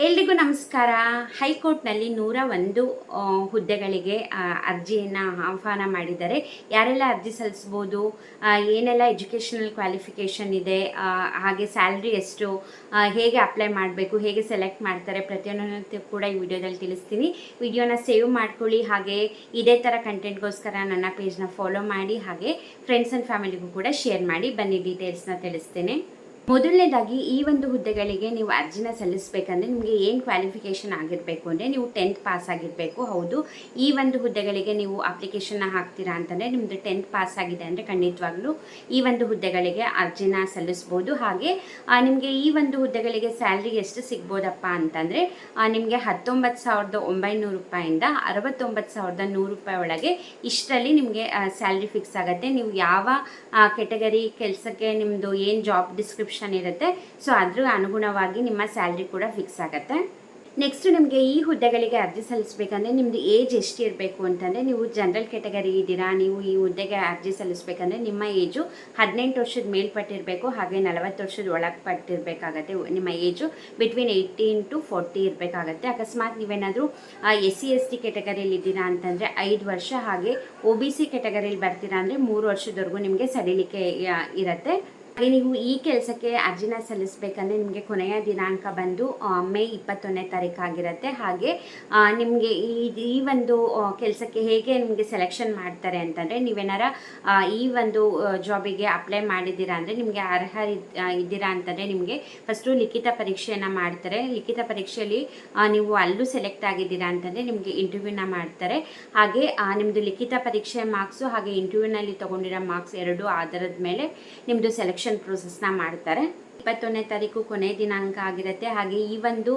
ಎಲ್ರಿಗೂ ನಮಸ್ಕಾರ. ಹೈಕೋರ್ಟ್ನಲ್ಲಿ 101 ಹುದ್ದೆಗಳಿಗೆ ಅರ್ಜಿಯನ್ನು ಆಹ್ವಾನ ಮಾಡಿದ್ದಾರೆ. ಯಾರೆಲ್ಲ ಅರ್ಜಿ ಸಲ್ಲಿಸ್ಬೋದು, ಏನೆಲ್ಲ ಎಜುಕೇಷನಲ್ ಕ್ವಾಲಿಫಿಕೇಷನ್ ಇದೆ, ಹಾಗೆ ಸ್ಯಾಲ್ರಿ ಎಷ್ಟು, ಹೇಗೆ ಅಪ್ಲೈ ಮಾಡಬೇಕು, ಹೇಗೆ ಸೆಲೆಕ್ಟ್ ಮಾಡ್ತಾರೆ, ಪ್ರತಿಯೊಂದು ಕೂಡ ಈ ವಿಡಿಯೋದಲ್ಲಿ ತಿಳಿಸ್ತೀನಿ. ವಿಡಿಯೋನ ಸೇವ್ ಮಾಡ್ಕೊಳ್ಳಿ. ಹಾಗೆ ಇದೇ ಥರ ಕಂಟೆಂಟ್ಗೋಸ್ಕರ ನನ್ನ ಪೇಜ್ನ ಫಾಲೋ ಮಾಡಿ, ಹಾಗೆ ಫ್ರೆಂಡ್ಸ್ ಆ್ಯಂಡ್ ಫ್ಯಾಮಿಲಿಗೂ ಕೂಡ ಶೇರ್ ಮಾಡಿ. ಬನ್ನಿ ಡೀಟೇಲ್ಸ್ನ ತಿಳಿಸ್ತೇನೆ. ಮೊದಲನೇದಾಗಿ ಈ ಒಂದು ಹುದ್ದೆಗಳಿಗೆ ನೀವು ಅರ್ಜಿನ ಸಲ್ಲಿಸಬೇಕಂದ್ರೆ ನಿಮಗೆ ಏನು ಕ್ವಾಲಿಫಿಕೇಷನ್ ಆಗಿರಬೇಕು ಅಂದರೆ ನೀವು 10th ಪಾಸ್ ಆಗಿರಬೇಕು. ಹೌದು, ಈ ಒಂದು ಹುದ್ದೆಗಳಿಗೆ ನೀವು ಅಪ್ಲಿಕೇಶನ್ನ ಹಾಕ್ತೀರಾ ಅಂತಂದರೆ ನಿಮ್ಮದು 10th ಪಾಸ್ ಆಗಿದೆ ಅಂದರೆ ಖಂಡಿತವಾಗ್ಲೂ ಈ ಒಂದು ಹುದ್ದೆಗಳಿಗೆ ಅರ್ಜಿನ ಸಲ್ಲಿಸ್ಬೋದು. ಹಾಗೆ ನಿಮಗೆ ಈ ಒಂದು ಹುದ್ದೆಗಳಿಗೆ ಸ್ಯಾಲ್ರಿ ಎಷ್ಟು ಸಿಗ್ಬೋದಪ್ಪ ಅಂತಂದರೆ ನಿಮಗೆ 19,900 ರೂಪಾಯಿಂದ 69,100 ರೂಪಾಯಿ ಒಳಗೆ ಇಷ್ಟರಲ್ಲಿ ನಿಮಗೆ ಸ್ಯಾಲ್ರಿ ಫಿಕ್ಸ್ ಆಗುತ್ತೆ. ನೀವು ಯಾವ ಕೆಟಗರಿ ಕೆಲಸಕ್ಕೆ ನಿಮ್ಮದು ಏನು ಜಾಬ್ ಡಿಸ್ಕ್ರಿಪ್ಷನ್ ಇರುತ್ತೆ, ಸೊ ಅದ್ರ ಅನುಗುಣವಾಗಿ ನಿಮ್ಮ ಸ್ಯಾಲ್ರಿ ಕೂಡ ಫಿಕ್ಸ್ ಆಗುತ್ತೆ. ನೆಕ್ಸ್ಟ್ ನಿಮಗೆ ಈ ಹುದ್ದೆಗಳಿಗೆ ಅರ್ಜಿ ಸಲ್ಲಿಸಬೇಕಂದ್ರೆ ನಿಮ್ಮದು ಏಜ್ ಎಷ್ಟು ಇರಬೇಕು ಅಂತಂದರೆ, ನೀವು ಜನರಲ್ ಕೆಟಗರಿ ಇದ್ದೀರಾ, ನೀವು ಈ ಹುದ್ದೆಗೆ ಅರ್ಜಿ ಸಲ್ಲಿಸಬೇಕಂದ್ರೆ ನಿಮ್ಮ ಏಜು 18 ವರ್ಷದ ಮೇಲ್ಪಟ್ಟಿರಬೇಕು, ಹಾಗೆ 40 ವರ್ಷದ ಒಳಪಟ್ಟಿರಬೇಕಾಗತ್ತೆ. ನಿಮ್ಮ ಏಜು ಬಿಟ್ವೀನ್ 18 to 40 ಇರಬೇಕಾಗತ್ತೆ. ಅಕಸ್ಮಾತ್ ನೀವೇನಾದರೂ SC/ST ಕೆಟಗರಿಯಲ್ಲಿ ಇದ್ದೀರಾ ಅಂತಂದರೆ 5 ವರ್ಷ, ಹಾಗೆ OBC ಕೆಟಗರಿಯಲ್ಲಿ ಬರ್ತೀರಾ ಅಂದರೆ 3 ವರ್ಷದವರೆಗೂ ನಿಮಗೆ ಸಡಿಲಿಕೆ ಇರುತ್ತೆ. ಹಾಗೆ ನೀವು ಈ ಕೆಲಸಕ್ಕೆ ಅರ್ಜಿನ ಸಲ್ಲಿಸಬೇಕಂದ್ರೆ ನಿಮಗೆ ಕೊನೆಯ ದಿನಾಂಕ ಬಂದು ಮೇ 21ನೇ ತಾರೀಕು ಆಗಿರುತ್ತೆ. ಹಾಗೆ ನಿಮಗೆ ಈ ಒಂದು ಕೆಲಸಕ್ಕೆ ಹೇಗೆ ನಿಮಗೆ ಸೆಲೆಕ್ಷನ್ ಮಾಡ್ತಾರೆ ಅಂತಂದರೆ, ನೀವೇನಾರ ಈ ಒಂದು ಜಾಬಿಗೆ ಅಪ್ಲೈ ಮಾಡಿದ್ದೀರಾ ಅಂದರೆ, ನಿಮಗೆ ಅರ್ಹ ಇದ್ದೀರಾ ಅಂತಂದರೆ ನಿಮಗೆ ಫಸ್ಟು ಲಿಖಿತ ಪರೀಕ್ಷೆಯನ್ನು ಮಾಡ್ತಾರೆ. ಲಿಖಿತ ಪರೀಕ್ಷೆಯಲ್ಲಿ ನೀವು ಅಲ್ಲೂ ಸೆಲೆಕ್ಟ್ ಆಗಿದ್ದೀರಾ ಅಂತಂದರೆ ನಿಮಗೆ ಇಂಟರ್ವ್ಯೂನ ಮಾಡ್ತಾರೆ. ಹಾಗೆ ನಿಮ್ಮದು ಲಿಖಿತ ಪರೀಕ್ಷೆ ಮಾರ್ಕ್ಸು ಹಾಗೆ ಇಂಟರ್ವ್ಯೂನಲ್ಲಿ ತೊಗೊಂಡಿರೋ ಮಾರ್ಕ್ಸ್ ಎರಡೂ ಆಧಾರದ ಮೇಲೆ ನಿಮ್ಮದು ಸೆಲೆಕ್ಷನ್ ಪ್ರೋಸೆಸ್ನ ಮಾಡ್ತಾರೆ. 21ನೇ ತಾರೀಕು ಕೊನೆ ದಿನಾಂಕ ಆಗಿರುತ್ತೆ. ಹಾಗೆ ಈ ಒಂದು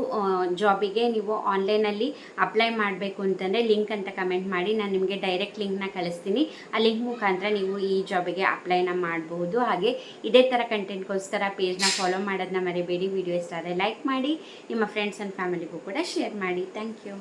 ಜಾಬಿಗೆ ನೀವು ಆನ್ಲೈನಲ್ಲಿ ಅಪ್ಲೈ ಮಾಡಬೇಕು ಅಂತಂದರೆ ಲಿಂಕ್ ಅಂತ ಕಮೆಂಟ್ ಮಾಡಿ, ನಾನು ನಿಮಗೆ ಡೈರೆಕ್ಟ್ ಲಿಂಕ್ನ ಕಳಿಸ್ತೀನಿ. ಆ ಲಿಂಕ್ ಮುಖಾಂತರ ನೀವು ಈ ಜಾಬಿಗೆ ಅಪ್ಲೈನ ಮಾಡಬಹುದು. ಹಾಗೆ ಇದೇ ಥರ ಕಂಟೆಂಟ್ಗೋಸ್ಕರ ಪೇಜ್ನ ಫಾಲೋ ಮಾಡೋದನ್ನ ಮರಿಬೇಡಿ. ವಿಡಿಯೋ ಇಷ್ಟ ಆದರೆ ಲೈಕ್ ಮಾಡಿ, ನಿಮ್ಮ ಫ್ರೆಂಡ್ಸ್ ಆ್ಯಂಡ್ ಫ್ಯಾಮಿಲಿಗೂ ಕೂಡ ಶೇರ್ ಮಾಡಿ. Thank you.